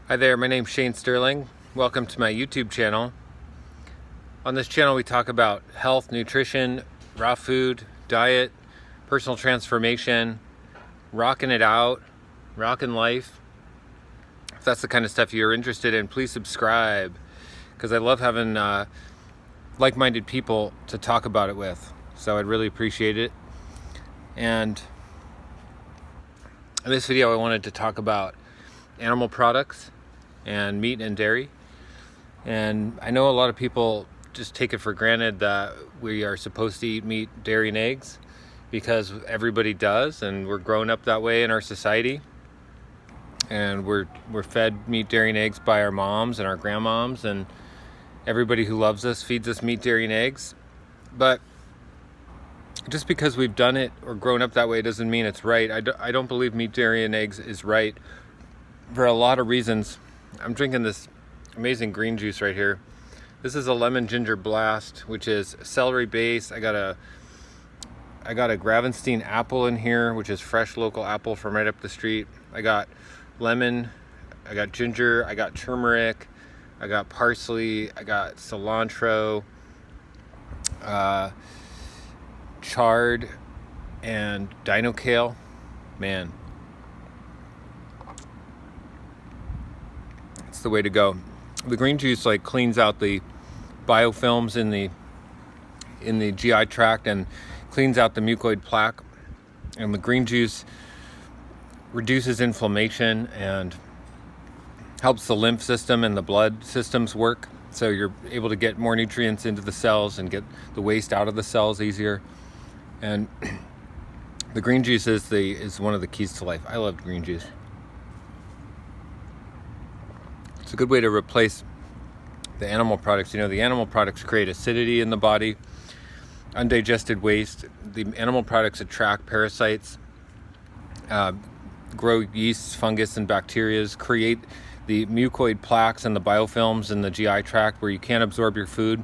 Hi there, my name's Shane Sterling. Welcome to my YouTube channel. On this channel we talk about health, nutrition, raw food, diet, personal transformation, rocking it out, rocking life. If that's the kind of stuff you're interested in, please subscribe, because I love having like-minded people to talk about it with. So I'd really appreciate it. And in this video I wanted to talk about animal products and meat and dairy. And I know a lot of people just take it for granted that we are supposed to eat meat, dairy, and eggs because everybody does, and we're grown up that way in our society. And we're fed meat, dairy, and eggs by our moms and our grandmoms, and everybody who loves us feeds us meat, dairy, and eggs. But just because we've done it or grown up that way doesn't mean it's right. I don't believe meat, dairy, and eggs is right for a lot of reasons. I'm drinking this amazing green juice right here. This is a lemon ginger blast, which is celery base. I got a Gravenstein apple in here, which is fresh local apple from right up the street. I got lemon, I got ginger, I got turmeric, I got parsley, I got cilantro, chard, and dino kale. Man, it's the way to go. The green juice cleans out the biofilms in the GI tract and cleans out the mucoid plaque. And the green juice reduces inflammation and helps the lymph system and the blood systems work. So you're able to get more nutrients into the cells and get the waste out of the cells easier. And the green juice is one of the keys to life. I love green juice. It's a good way to replace the animal products. You know, the animal products create acidity in the body, undigested waste. The animal products attract parasites, grow yeast, fungus, and bacteria, create the mucoid plaques and the biofilms in the GI tract where you can't absorb your food.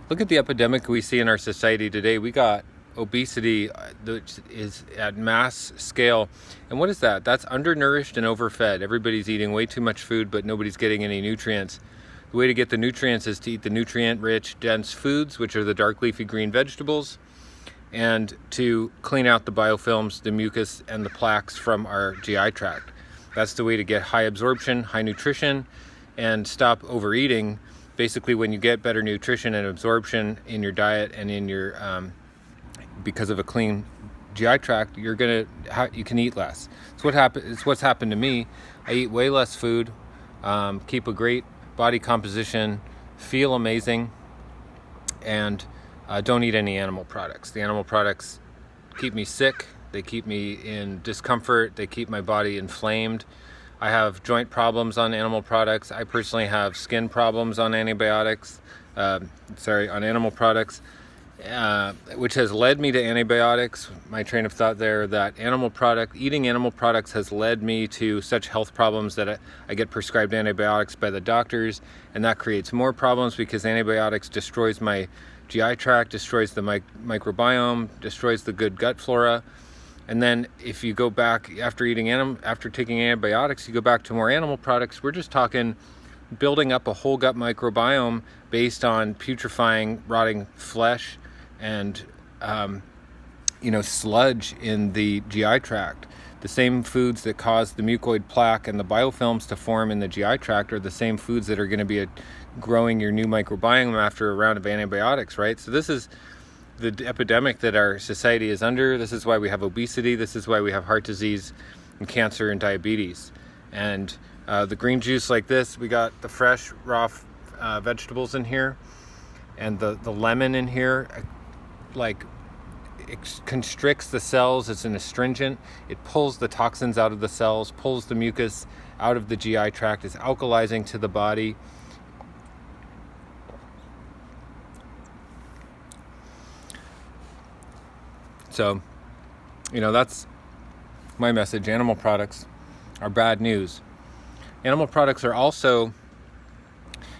Look at the epidemic we see in our society today. We got obesity, which is at mass scale. And what is that? That's undernourished and overfed. Everybody's eating way too much food, but nobody's getting any nutrients. The way to get the nutrients is to eat the nutrient-rich, dense foods, which are the dark leafy green vegetables, and to clean out the biofilms, the mucus, and the plaques from our GI tract. That's the way to get high absorption, high nutrition, and stop overeating. Basically, when you get better nutrition and absorption in your diet and in your because of a clean GI tract, you can eat less. It's what's happened to me. I eat way less food, keep a great body composition, feel amazing, and don't eat any animal products. The animal products keep me sick. They keep me in discomfort. They keep my body inflamed. I have joint problems on animal products. I personally have skin problems on antibiotics. On animal products. Which has led me to antibiotics. My train of thought there, that eating animal products has led me to such health problems that I get prescribed antibiotics by the doctors, and that creates more problems because antibiotics destroys my GI tract, destroys the microbiome, destroys the good gut flora. And then if you go back after taking antibiotics, you go back to more animal products. We're just talking building up a whole gut microbiome based on putrefying, rotting flesh and sludge in the GI tract. The same foods that cause the mucoid plaque and the biofilms to form in the GI tract are the same foods that are going to be growing your new microbiome after a round of antibiotics, right? So this is the epidemic that our society is under. This is why we have obesity. This is why we have heart disease and cancer and diabetes. And the green juice like this, we got the fresh raw vegetables in here, and the lemon in here, it constricts the cells. It's an astringent. It pulls the toxins out of the cells, pulls the mucus out of the GI tract. It's alkalizing to the body. So, that's my message. Animal products are bad news. Animal products are also,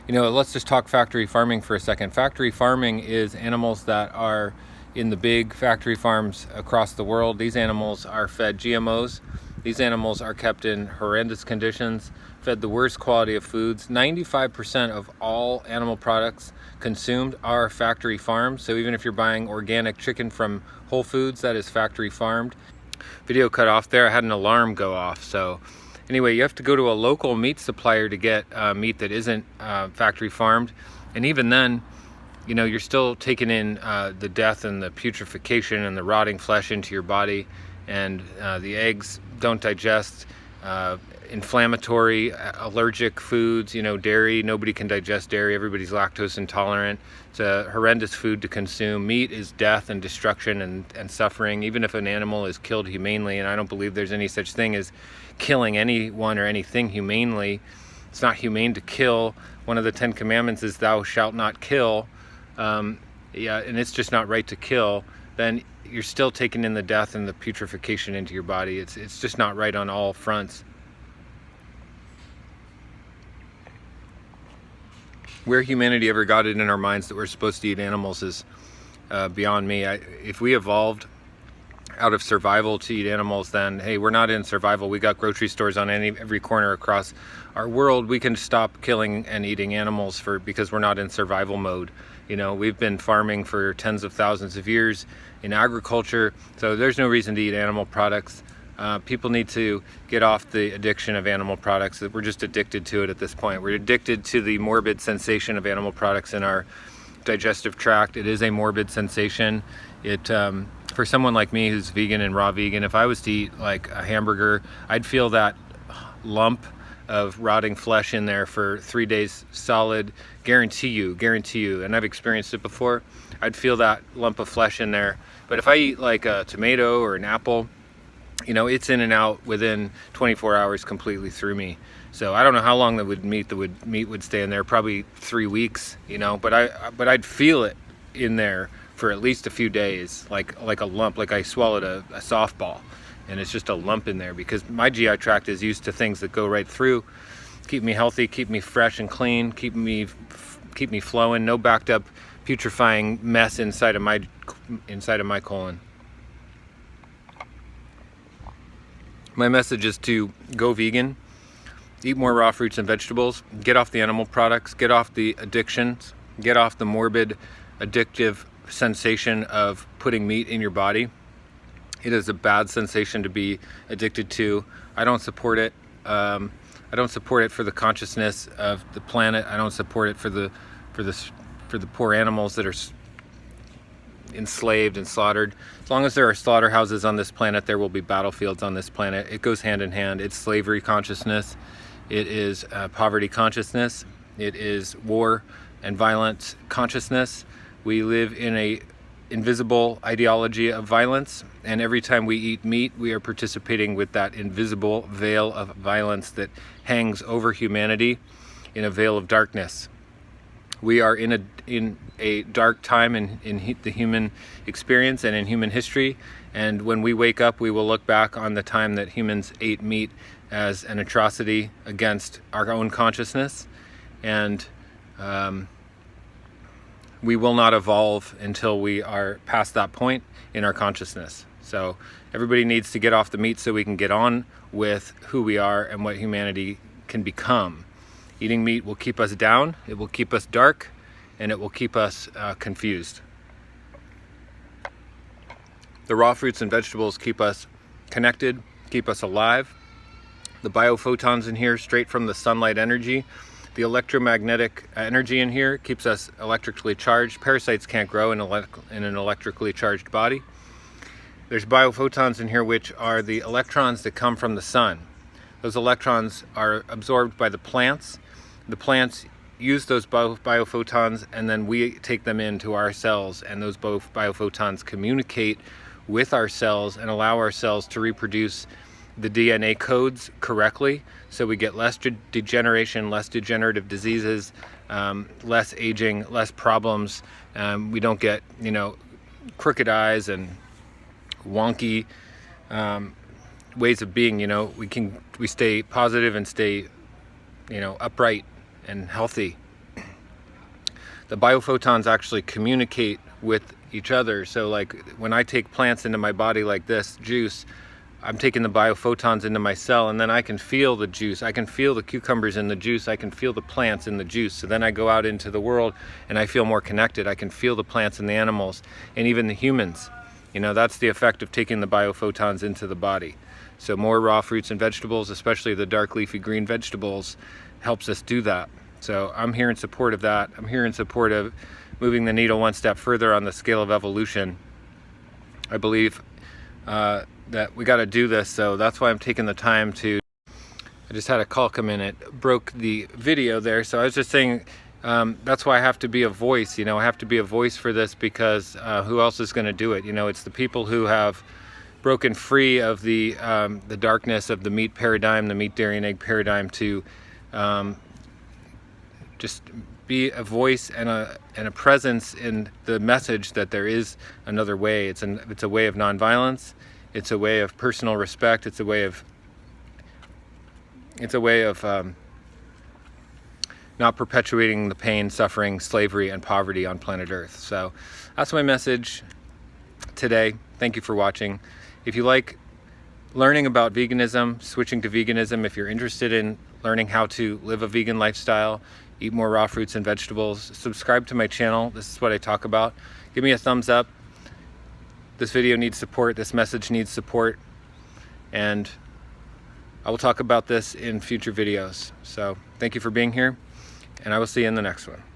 let's just talk factory farming for a second. Factory farming is animals that are in the big factory farms across the world. These animals are fed GMOs These animals are kept in horrendous conditions, fed the worst quality of foods. 95% of all animal products consumed are factory farmed. So even if you're buying organic chicken from Whole Foods, that is factory farmed. Video cut off there. I had an alarm go off. So anyway, you have to go to a local meat supplier to get meat that isn't factory farmed. And even then, you know, you're still taking in the death and the putrefaction and the rotting flesh into your body. And the eggs don't digest. Inflammatory, allergic foods, you know, dairy, nobody can digest dairy, everybody's lactose intolerant. It's a horrendous food to consume. Meat is death and destruction and suffering, even if an animal is killed humanely, and I don't believe there's any such thing as killing anyone or anything humanely. It's not humane to kill. One of the 10 commandments is thou shalt not kill. And it's just not right to kill. Then you're still taking in the death and the putrefaction into your body. It's just not right on all fronts. Where humanity ever got it in our minds that we're supposed to eat animals is beyond me. If we evolved out of survival to eat animals, then hey, we're not in survival. We got grocery stores on every corner across our world. We can stop killing and eating animals because we're not in survival mode. You know, we've been farming for tens of thousands of years in agriculture, so there's no reason to eat animal products. People need to get off the addiction of animal products. We're just addicted to it at this point. We're addicted to the morbid sensation of animal products in our digestive tract. It is a morbid sensation. For someone like me who's vegan and raw vegan, if I was to eat like a hamburger, I'd feel that lump of rotting flesh in there for 3 days solid. Guarantee you, and I've experienced it before. I'd feel that lump of flesh in there. But if I eat like a tomato or an apple, you know, it's in and out within 24 hours completely through me. So I don't know how long meat would stay in there, probably 3 weeks, you know, but I'd feel it in there for at least a few days, like a lump, like I swallowed a softball, and it's just a lump in there because my GI tract is used to things that go right through, keep me healthy, keep me fresh and clean, keep me flowing, no backed up putrefying mess inside of my colon. My message is to go vegan, eat more raw fruits and vegetables, get off the animal products, get off the addictions, get off the morbid, addictive sensation of putting meat in your body. It is a bad sensation to be addicted to. I don't support it. I don't support it for the consciousness of the planet. I don't support it for the poor animals that are enslaved and slaughtered. As long as there are slaughterhouses on this planet, there will be battlefields on this planet. It goes hand in hand. It's slavery consciousness. It is poverty consciousness. It is war and violence consciousness. We live in a invisible ideology of violence, and every time we eat meat, we are participating with that invisible veil of violence that hangs over humanity in a veil of darkness. We are in a dark time in the human experience and in human history, and when we wake up, we will look back on the time that humans ate meat as an atrocity against our own consciousness, and we will not evolve until we are past that point in our consciousness. So everybody needs to get off the meat so we can get on with who we are and what humanity can become. Eating meat will keep us down, it will keep us dark, and it will keep us confused. The raw fruits and vegetables keep us connected, keep us alive. The biophotons in here, straight from the sunlight energy. The electromagnetic energy in here keeps us electrically charged. Parasites can't grow in an electrically charged body. There's biophotons in here, which are the electrons that come from the sun. Those electrons are absorbed by the plants. The plants use those biophotons, and then we take them into our cells, and those biophotons communicate with our cells and allow our cells to reproduce the DNA codes correctly, so we get less degeneration, less degenerative diseases, less aging, less problems. We don't get, you know, crooked eyes and wonky ways of being. You know, we stay positive and stay, you know, upright and healthy. The biophotons actually communicate with each other. So like when I take plants into my body like this juice, I'm taking the biophotons into my cell, and then I can feel the juice. I can feel the cucumbers in the juice. I can feel the plants in the juice. So then I go out into the world and I feel more connected. I can feel the plants and the animals and even the humans. You know, that's the effect of taking the biophotons into the body. So more raw fruits and vegetables, especially the dark leafy green vegetables, helps us do that. So I'm here in support of that. I'm here in support of moving the needle one step further on the scale of evolution. I believe that we got to do this, so that's why I'm taking the time to. I just had a call come in, it broke the video there, so I was just saying that's why I have to be a voice. You know, I have to be a voice for this, because who else is going to do it? You know, it's the people who have broken free of the darkness of the meat paradigm, the meat, dairy, and egg paradigm, to just be a voice and a presence in the message that there is another way. It's a way of nonviolence. It's a way of personal respect. It's a way of not perpetuating the pain, suffering, slavery, and poverty on planet Earth. So that's my message today. Thank you for watching. If you like learning about veganism, switching to veganism, if you're interested in learning how to live a vegan lifestyle, eat more raw fruits and vegetables, subscribe to my channel. This is what I talk about. Give me a thumbs up. This video needs support. This message needs support. And I will talk about this in future videos. So thank you for being here, and I will see you in the next one.